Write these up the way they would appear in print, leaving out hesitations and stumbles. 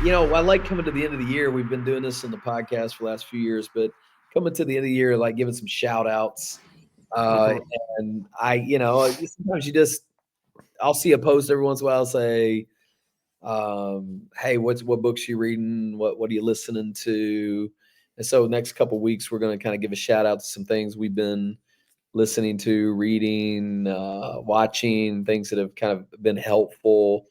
I like coming to the end of the year. We've been doing this on the podcast for the last few years, but coming to the end of the year, like giving some shout outs. Uh, Mhm. and sometimes I'll see a post every once in a while say, hey, what books you reading? What are you listening to? And so next couple weeks, we're going to kind of give a shout out to some things we've been listening to, reading, watching, things that have kind of been helpful.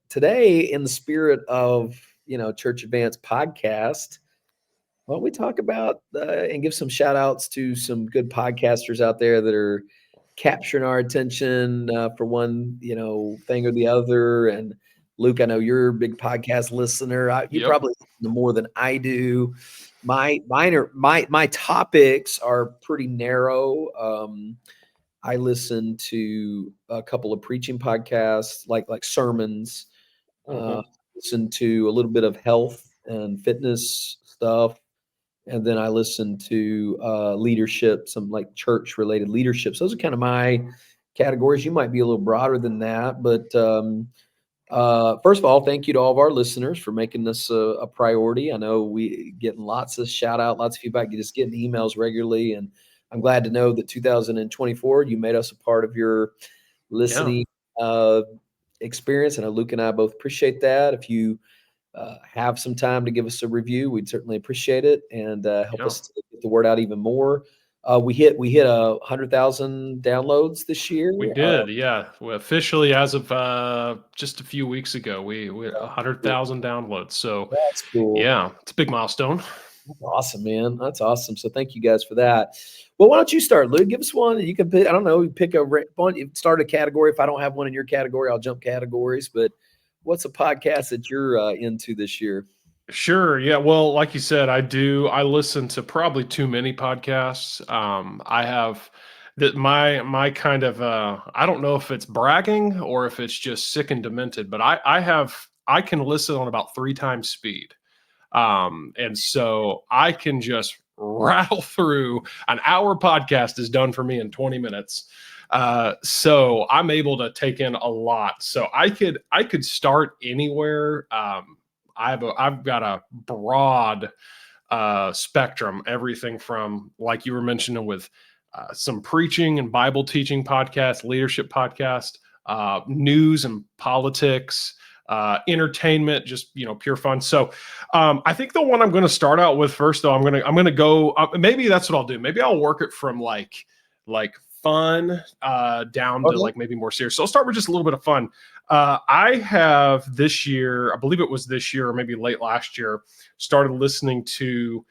Today, in the spirit of Church Advance podcast, why don't we talk about and give some shout outs to some good podcasters out there that are capturing our attention for one thing or the other. And Luke, I know you're a big podcast listener. You Yep. probably listen to more than I do. My topics are pretty narrow. I listen to a couple of preaching podcasts, like sermons. Mhm. Listen to a little bit of health and fitness stuff, and then I listen to leadership, some like church related leaderships. Those are kind of my categories. You might be a little broader than that, but first of all, thank you to all of our listeners for making this a priority. I know we getting lots of shout out, lots of feedback, just getting emails regularly, and I'm glad to know that 2024 you made us a part of your Yeah. listening uh, experience. And Luke and I both appreciate that. If you have some time to give us a review, we'd certainly appreciate it and help Yeah. us to get the word out even more. We hit 100,000 downloads this year. We did. Yeah. We officially, as of just a few weeks ago, we had That's cool. 100,000 downloads. So That's cool. yeah, it's a big milestone. That's awesome, man. That's awesome. So thank you guys for that. Well, why don't you start, Luke? Give us one. You can pick, I don't know, pick start a category. If I don't have one in your category, I'll jump categories. But what's a podcast that you're into this year? Sure. Yeah. Well, like you said, I do. I listen to probably too many podcasts. I have that my kind of I don't know if it's bragging or if it's just sick and demented, but I can listen on about 3 times speed. And so I can just rattle through an hour podcast is done for me in 20 minutes. So I'm able to take in a lot. So I could start anywhere. I've got a broad spectrum, everything from, like you were mentioning, with some preaching and Bible teaching podcasts, leadership podcast, news and politics, entertainment, just pure fun. So I think the one I'm going to start out with first, though, I'm gonna go. Maybe that's what I'll do. Maybe I'll work it from like fun down to Okay. like maybe more serious. So I'll start with just a little bit of fun. I have this year, I believe it was this year or maybe late last year, started listening to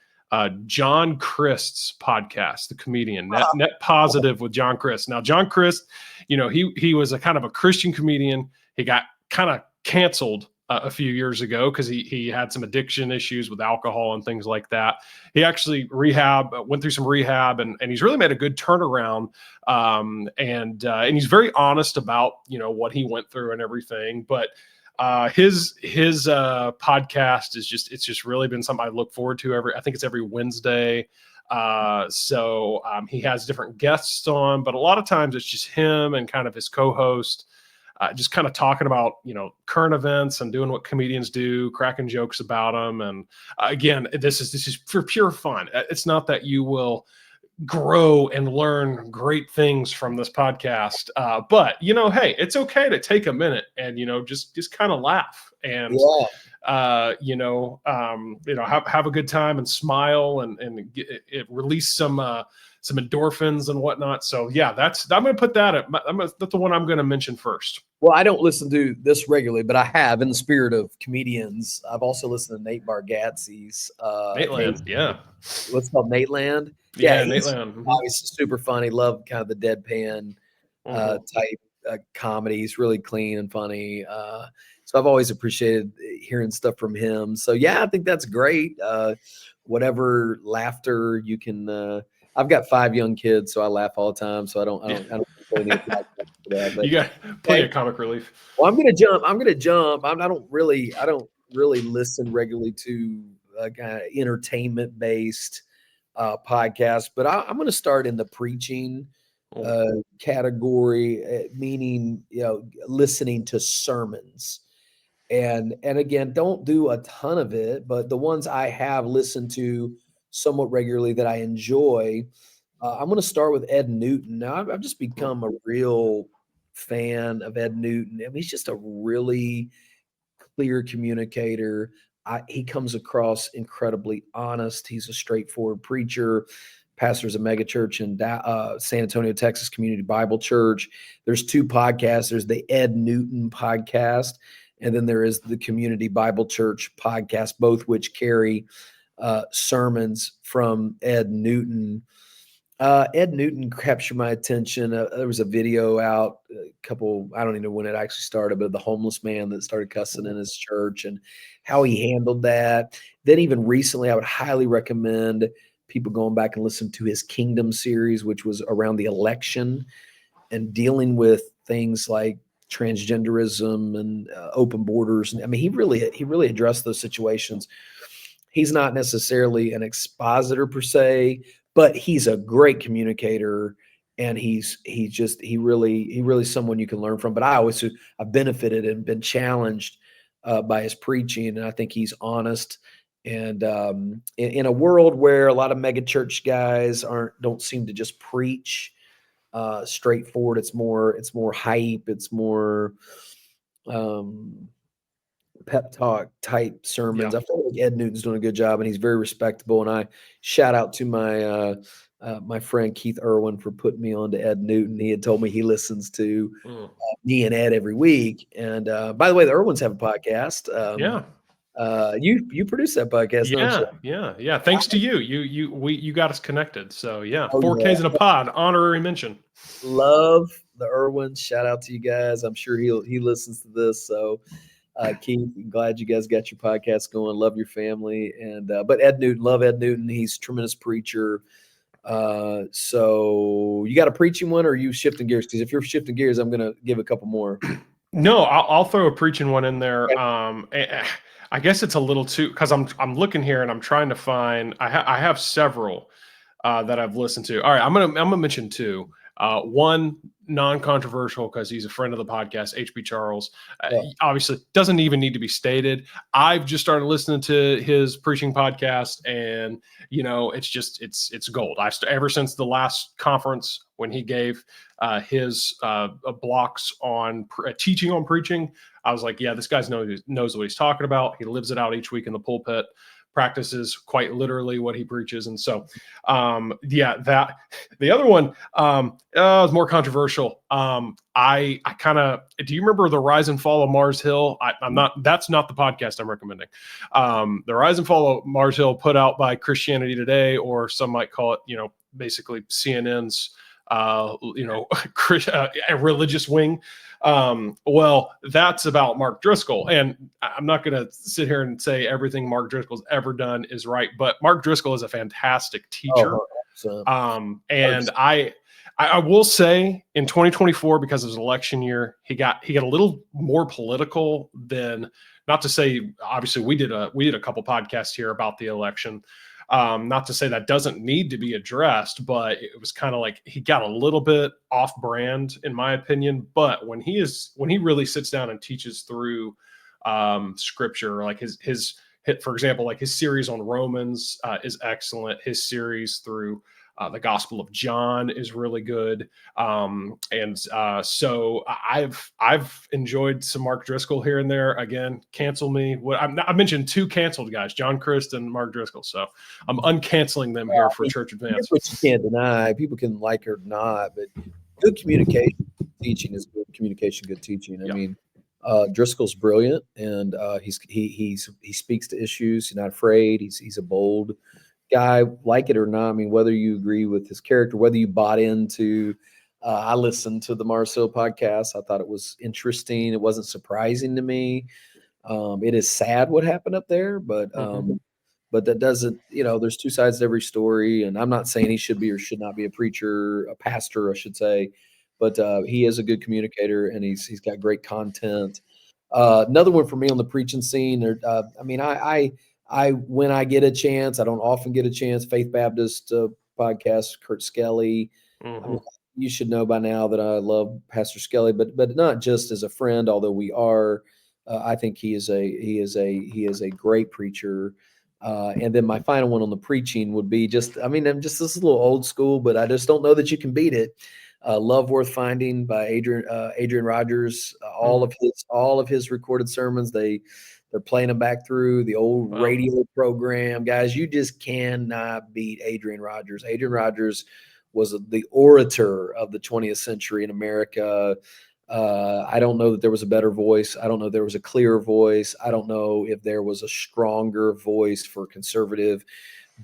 John Christ's podcast, the comedian, Net Positive with John Christ. Now, John Christ, he was a kind of a Christian comedian. He got kind of canceled a few years ago because he had some addiction issues with alcohol and things like that. He actually went through some rehab, and he's really made a good turnaround. And he's very honest about what he went through and everything. But his podcast it's just really been something I look forward to I think it's every Wednesday. So he has different guests on, but a lot of times it's just him and kind of his co-host, just kind of talking about current events and doing what comedians do, cracking jokes about them. And again, this is for pure fun. It's not that you will grow and learn great things from this podcast, but hey, it's okay to take a minute and just kind of laugh and Yeah. have a good time and smile and release some endorphins and whatnot. So yeah, I'm going to put that that's the one I'm going to mention first. Well, I don't listen to this regularly, but I have, in the spirit of comedians. I've also listened to Nate Bargatze's. Nate Land, yeah. What's it called, Nate Land? Yeah, Yeah, Nate he's Land. obviously super funny. Love kind of the deadpan Mm-hmm. type comedy. He's really clean and funny. So I've always appreciated hearing stuff from him. So yeah, I think that's great. Whatever laughter you can. I've got 5 young kids, so I laugh all the time. So I don't really need a podcast for that. But You got plenty okay. of comic relief. Well, I'm gonna jump. I don't really listen regularly to kind of entertainment based podcasts, but I'm gonna start in the preaching Oh, category, meaning listening to sermons. And again, don't do a ton of it, but the ones I have listened to somewhat regularly that I enjoy, I'm going to start with Ed Newton. Now, I've just become a real fan of Ed Newton. I mean, he's just a really clear communicator. He comes across incredibly honest. He's a straightforward preacher. Pastors a mega church in San Antonio, Texas Community Bible Church. There's 2 podcasts. There's the Ed Newton podcast, and then there is the Community Bible Church podcast, both which carry sermons from Ed Newton. Ed Newton captured my attention. There was a video out I don't even know when it actually started, but the homeless man that started cussing in his church and how he handled that. Then even recently, I would highly recommend people going back and listen to his Kingdom series, which was around the election and dealing with things like transgenderism and open borders. And I mean, he really addressed those situations. He's not necessarily an expositor per se, but he's a great communicator, and he really someone you can learn from. But I've benefited and been challenged by his preaching, and I think he's honest. And in a world where a lot of mega church guys don't seem to just preach straightforward, it's more hype, it's more pep talk type sermons. Yeah. I feel like Ed Newton's doing a good job, and he's very respectable. And I shout out to my friend Keith Irwin for putting me on to Ed Newton. He had told me he listens to me and Ed every week. And by the way, the Irwins have a podcast. Yeah. You produce that podcast, don't you? Yeah. Thanks to you. You got us connected. So yeah, Oh, 4Ks in a pod, honorary mention. Love the Irwins. Shout out to you guys. I'm sure he listens to this. So Keith, glad you guys got your podcast going. Love your family. And but Ed Newton, love Ed Newton. He's a tremendous preacher. So you got a preaching one, or are you shifting gears? Because if you're shifting gears, I'm gonna give a couple more. No, I'll throw a preaching one in there. I guess it's a little too, because I'm looking here and I'm trying to find. I have several that I've listened to. All right, I'm gonna mention 2. One non-controversial because he's a friend of the podcast, HB Charles. Obviously, doesn't even need to be stated. I've just started listening to his preaching podcast, and it's gold. Ever since the last conference when he gave his blocks on teaching on preaching, I was like, yeah, this guy knows what he's talking about. He lives it out each week in the pulpit. Practices quite literally what he preaches. And so, that the other one is more controversial. I kind of, do you remember the Rise and Fall of Mars Hill? That's not the podcast I'm recommending. The Rise and Fall of Mars Hill put out by Christianity Today, or some might call it, basically CNN's, a religious wing. Well, that's about Mark Driscoll, and I'm not going to sit here and say everything Mark Driscoll's ever done is right, but Mark Driscoll is a fantastic teacher. And I will say in 2024, because it was election year, he got a little more political than, not to say, obviously we did a couple podcasts here about the election. Not to say that doesn't need to be addressed, but it was kind of like he got a little bit off brand, in my opinion. But when he really sits down and teaches through scripture, like his for example, like his series on Romans is excellent. His series through the Gospel of John is really good. So I've enjoyed some Mark Driscoll here and there. Again, cancel me. I mentioned 2 canceled guys, John Christ and Mark Driscoll. So I'm uncanceling them here for Church Advance. What you can't deny. People can like it or not, but good communication teaching is good communication, good teaching. I mean, Driscoll's brilliant, and he speaks to issues. He's not afraid. He's a bold guy, like it or not. I mean, whether you agree with his character, whether you bought into, I listened to the Mars Hill podcast. I thought it was interesting. It wasn't surprising to me. It is sad what happened up there, but that doesn't, there's 2 sides to every story. And I'm not saying he should be or should not be a preacher, a pastor, I should say, but he is a good communicator, and he's got great content. Another one for me on the preaching scene. When I get a chance, I don't often get a chance, Faith Baptist podcast, Kurt Skelly. I mean, you should know by now that I love Pastor Skelly, but not just as a friend, although we are I think he is a great preacher. And then my final one on the preaching would be I'm just this is a little old school, but I just don't know that you can beat it. Love Worth Finding by Adrian Rogers. All of his recorded sermons, they're playing them back through the old radio program. Guys, you just cannot beat Adrian Rogers. Adrian Rogers was the orator of the 20th century in America. I don't know that there was a better voice. I don't know if there was a clearer voice. I don't know if there was a stronger voice for conservative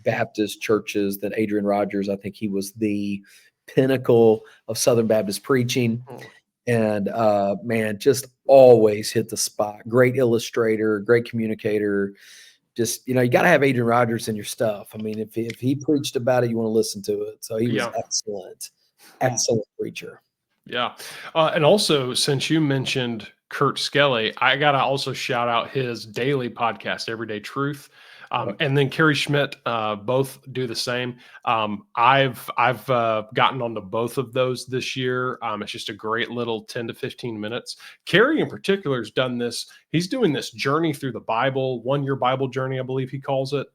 Baptist churches than Adrian Rogers. I think he was the pinnacle of Southern Baptist preaching. And man, just always hit the spot. Great illustrator, great communicator. Just, you got to have Adrian Rogers in your stuff. I mean, if he preached about it, you want to listen to it. So he was excellent preacher. Yeah. And also, since you mentioned Kurt Skelly, I got to also shout out his daily podcast, Everyday Truth. And then Kerry Schmidt, both do the same. I've gotten onto both of those this year. It's just a great little 10 to 15 minutes. Kerry in particular has done this. He's doing this journey through the Bible, 1-year Bible journey, I believe he calls it,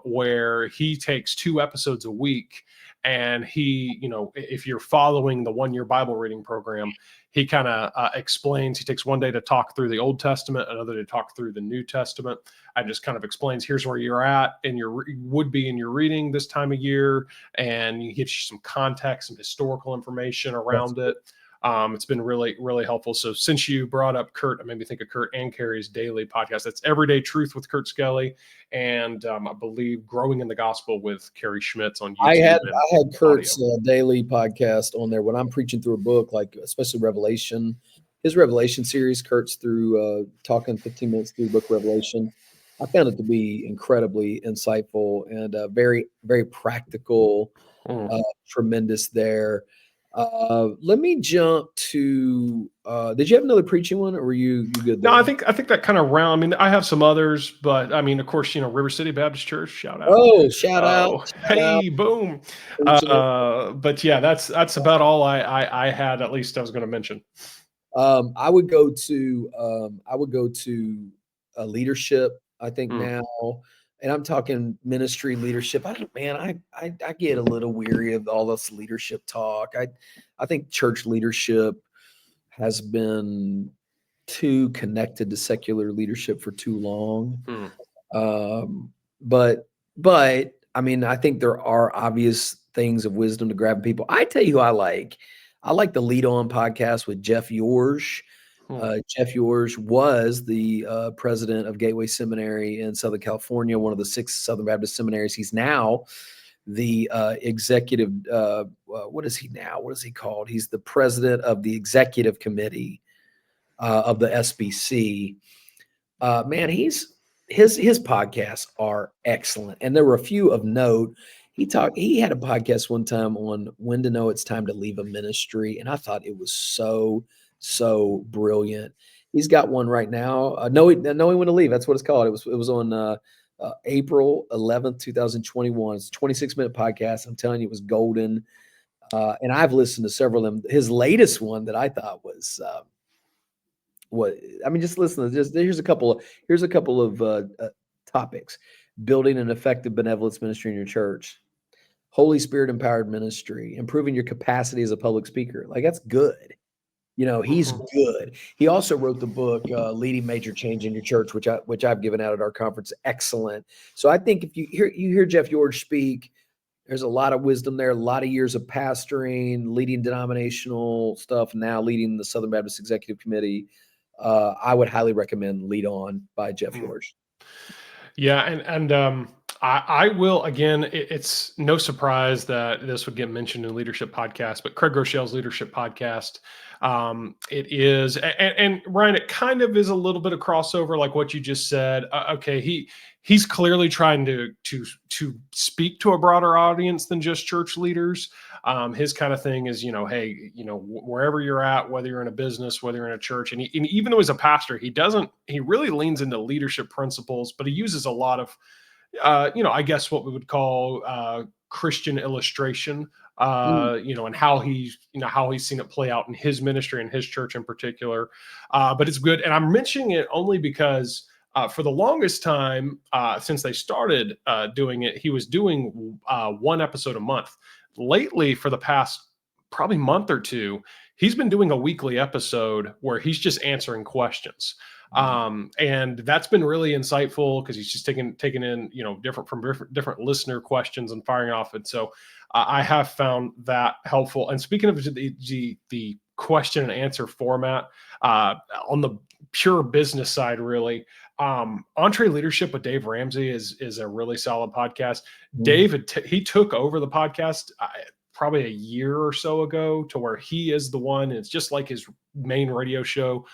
where he takes 2 episodes a week. And he, if you're following the 1-year Bible reading program, he kind of explains. He takes one day to talk through the Old Testament, another to talk through the New Testament, and just kind of explains, here's where you're at in your reading this time of year, and he gives you some context, some historical information around it. It's been really, really helpful. So since you brought up Kurt, it made me think of Kurt and Kerry's daily podcast. That's Everyday Truth with Kurt Skelly, and I believe Growing in the Gospel with Kerry Schmitz on YouTube. I had Kurt's daily podcast on there when I'm preaching through a book, like especially Revelation. His Revelation series, Kurt's through talking 15 minutes through the book of Revelation. I found it to be incredibly insightful and very, very practical, tremendous there. Let me jump to, did you have another preaching one, or were you good there? No, I think that kind of round. I mean, I have some others, but I mean, of course, River City Baptist Church, shout out. Oh, shout out. Hey, boom. But yeah, that's about all I had, at least I was going to mention. I would go to leadership, I think now. And I'm talking ministry leadership. I get a little weary of all this leadership talk. I think church leadership has been too connected to secular leadership for too long. But I mean, I think there are obvious things of wisdom to grab people. I tell you who I like. I like the Lead On podcast with Jeff Yorge. Jeff Yorge was the president of Gateway Seminary in Southern California, one of the 6 Southern Baptist seminaries. He's now the executive. What is he now? What is he called? He's the president of the executive committee of the SBC. Man, his podcasts are excellent, and there were a few of note. He had a podcast one time on when to know it's time to leave a ministry, and I thought it was so brilliant. He's got one right now. Knowing when to leave. That's what it's called. It was on April 11th, 2021. It's a 26-minute podcast. I'm telling you, it was golden. And I've listened to several of them. His latest one that I thought was just listen to this. Here's a couple of topics. Building an effective benevolence ministry in your church. Holy Spirit empowered ministry. Improving your capacity as a public speaker. Like, that's good. He's good. He also wrote the book Leading Major Change in Your Church, which I've given out at our conference. Excellent. So I think if you hear Jeff Yorge speak, there's a lot of wisdom there, a lot of years of pastoring, leading denominational stuff, now leading the Southern Baptist Executive Committee. I would highly recommend Lead On by Jeff Yorge. Yeah, and I will, again, it's no surprise that this would get mentioned in Leadership Podcast, but Craig Groeschel's Leadership Podcast, it is, and Ryan, it kind of is a little bit of crossover, like what you just said. Okay, he's clearly trying to speak to a broader audience than just church leaders. His kind of thing is, hey, wherever you're at, whether you're in a business, whether you're in a church, and even though he's a pastor, he really leans into leadership principles, but he uses a lot of I guess what we would call Christian illustration, Mm. and how he's seen it play out in his ministry and his church in particular. But it's good. And I'm mentioning it only because for the longest time, since they started doing it, he was doing one episode a month. Lately, for the past probably month or two, he's been doing a weekly episode where he's just answering questions. And that's been really insightful because he's just taking in, different listener questions and firing off. And so I have found that helpful. And speaking of the question and answer format, on the pure business side, really, Entree Leadership with Dave Ramsey is a really solid podcast. Dave, he took over the podcast probably a year or so ago, to where he is the one. It's just like his main radio show.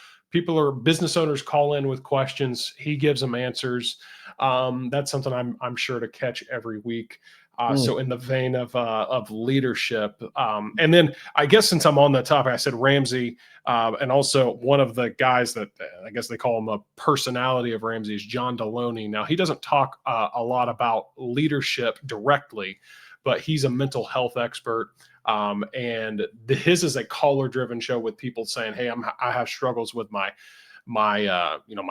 Business owners call in with questions. He gives them answers. That's something I'm sure to catch every week. So in the vein of leadership, and then I guess since I'm on the topic, I said Ramsey, and also one of the guys that I guess they call him a personality of Ramsey is John Deloney. Now, he doesn't talk a lot about leadership directly, but he's a mental health expert. And his is a caller driven show with people saying, "Hey, I have struggles with my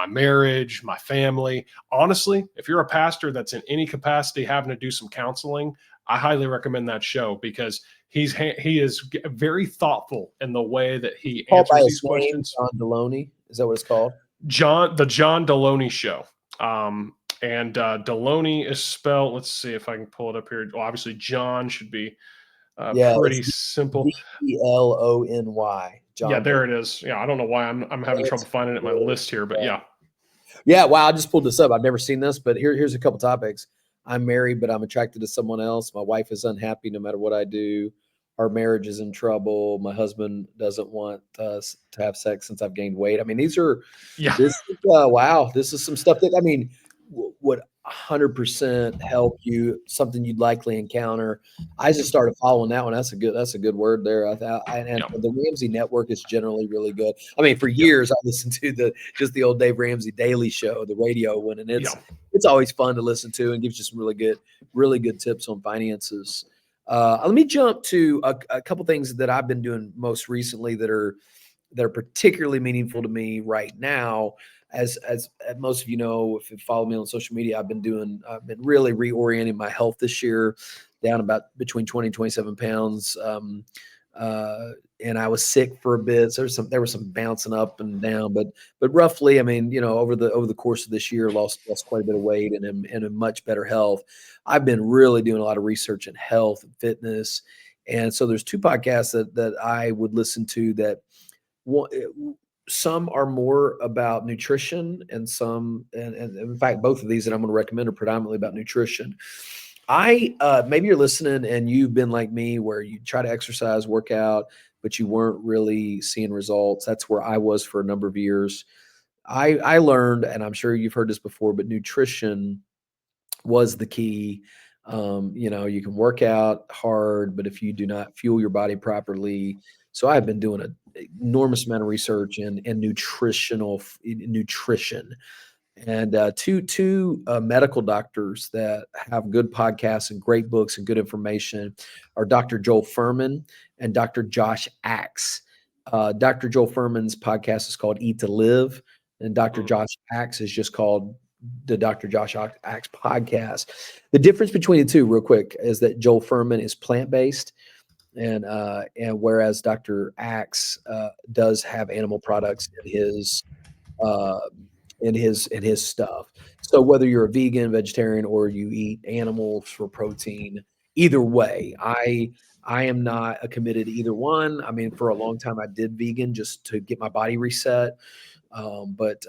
marriage, my family." Honestly, if you're a pastor that's in any capacity having to do some counseling, I highly recommend that show, because he is very thoughtful in the way that he answers these questions. John Deloney, is that what it's called? The John Deloney Show. And Deloney is spelled, let's see if I can pull it up here. Well, obviously John should be pretty simple. Delony. Yeah, there it is. Yeah, I don't know why I'm having trouble finding it in my list here, but yeah. Yeah, wow, I just pulled this up. I've never seen this, but here's a couple topics. I'm married, but I'm attracted to someone else. My wife is unhappy no matter what I do. Our marriage is in trouble. My husband doesn't want us to have sex since I've gained weight. I mean, wow, this is some stuff that, I mean, would 100% help you, something you'd likely encounter. I just started following that one. That's a good word there. The Ramsey Network is generally really good. I mean, for years I listened to the old Dave Ramsey Daily Show, the radio one, and it's always fun to listen to and gives you some really good tips on finances. Let me jump to a couple things that I've been doing most recently that are particularly meaningful to me right now. As most of you know, if you follow me on social media, I've been really reorienting my health this year, down about between 20 and 27 pounds. And I was sick for a bit. So there was some bouncing up and down, but roughly, I mean, over the course of this year, lost quite a bit of weight and am in much better health. I've been really doing a lot of research in health and fitness. And so there's two podcasts that I would listen to that some are more about nutrition and in fact, both of these that I'm going to recommend are predominantly about nutrition. Maybe you're listening and you've been like me, where you try to exercise, work out, but you weren't really seeing results. That's where I was for a number of years. I learned, and I'm sure you've heard this before, but nutrition was the key. You can work out hard, but if you do not fuel your body properly. So I've been doing an enormous amount of research in nutrition, and two medical doctors that have good podcasts and great books and good information are Dr. Joel Fuhrman and Dr. Josh Axe. Dr. Joel Fuhrman's podcast is called Eat to Live, and Dr. Josh Axe is just called the Dr. Josh Axe podcast. The difference between the two, real quick, is that Joel Fuhrman is plant-based, and whereas Dr. Axe does have animal products in his stuff. So whether you're a vegan, vegetarian, or you eat animals for protein, either way, I am not committed to either one. I mean, for a long time I did vegan just to get my body reset. But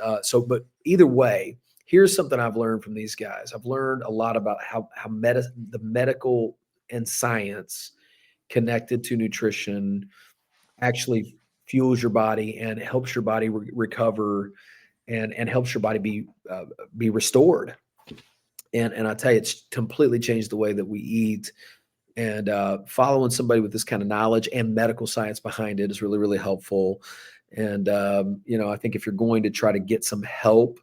either way, here's something I've learned from these guys. I've learned a lot about how the medical and science connected to nutrition actually fuels your body and helps your body recover and helps your body be restored. And I tell you, it's completely changed the way that we eat. And following somebody with this kind of knowledge and medical science behind it is really, really helpful. And I think if you're going to try to get some help,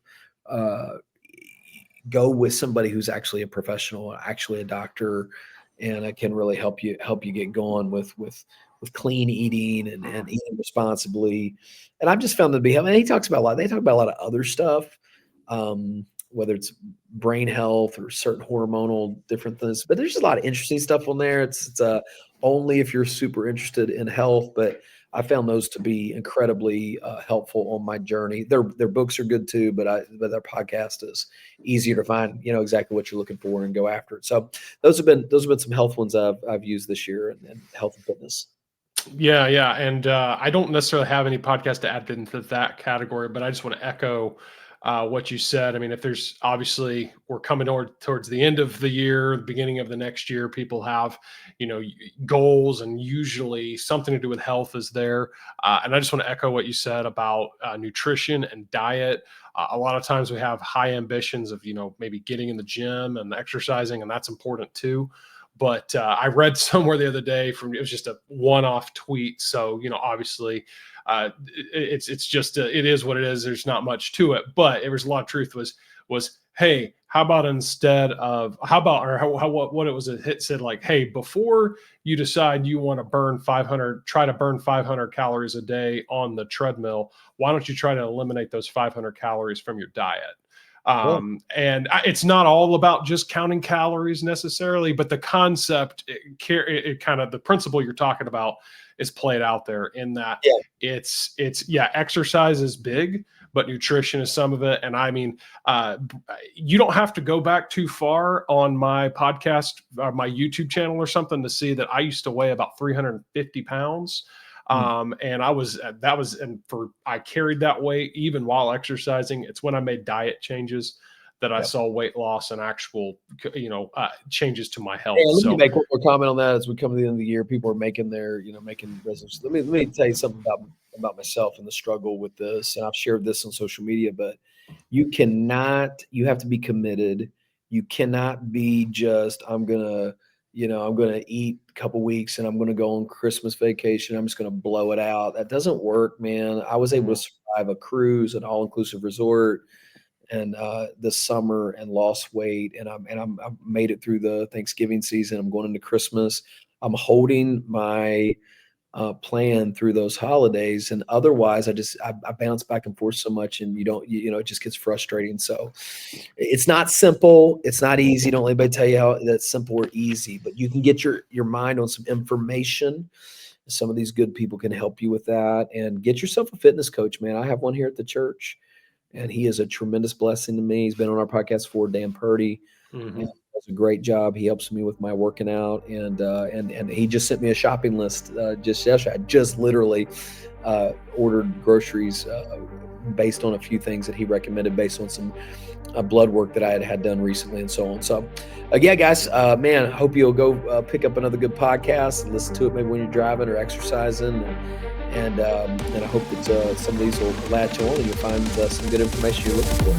go with somebody who's actually a professional, actually a doctor, and it can really help you get going with clean eating and eating responsibly. And I've just found them to be helpful. And he talks about a lot. They talk about a lot of other stuff, whether it's brain health or certain hormonal different things. But there's just a lot of interesting stuff on there. It's only if you're super interested in health, but I found those to be incredibly helpful on my journey. Their books are good too, but their podcast is easier to find, exactly what you're looking for and go after it. So those have been some health ones I've used this year and health and fitness. Yeah. And I don't necessarily have any podcast to add into that category, but I just want to echo what you said. I mean, if there's obviously we're coming towards the end of the year, the beginning of the next year, people have, goals, and usually something to do with health is there. And I just want to echo what you said about nutrition and diet. A lot of times we have high ambitions of, maybe getting in the gym and exercising, and that's important too. But I read somewhere the other day it was just a one-off tweet. So, obviously it's just, it is what it is. There's not much to it, but it was a lot of truth was, hey, how about what it was, a hit said like, hey, before you decide you want to try to burn 500 calories a day on the treadmill, why don't you try to eliminate those 500 calories from your diet? And it's not all about just counting calories necessarily, but the concept, it kind of the principle you're talking about is played out there in that it's exercise is big, but nutrition is some of it. And I mean, you don't have to go back too far on my podcast, or my YouTube channel or something to see that I used to weigh about 350 pounds. And I carried that weight even while exercising. It's when I made diet changes that I saw weight loss and actual, changes to my health. Let me make one more comment on that as we come to the end of the year. People are making their, making resolutions. Let me tell you something about myself and the struggle with this. And I've shared this on social media, but you have to be committed. You cannot be just, I'm going to eat a couple weeks and I'm going to go on Christmas vacation. I'm just going to blow it out. That doesn't work, man. I was able to survive a cruise, an all-inclusive resort, and this summer, and lost weight. And I've made it through the Thanksgiving season. I'm going into Christmas. I'm holding my plan through those holidays. And otherwise I bounce back and forth so much, and it just gets frustrating. So it's not simple. It's not easy. Don't let anybody tell you how that's simple or easy, but you can get your mind on some information. Some of these good people can help you with that, and get yourself a fitness coach, man. I have one here at the church, and he is a tremendous blessing to me. He's been on our podcast before, Dan Purdy. Mm-hmm. Does a great job. He helps me with my working out, and he just sent me a shopping list just yesterday. I just literally ordered groceries based on a few things that he recommended, based on some blood work that I had done recently, and so on. So, yeah, guys, man, I hope you'll go pick up another good podcast and listen to it maybe when you're driving or exercising. And I hope that some of these will latch on and you'll find some good information you're looking for.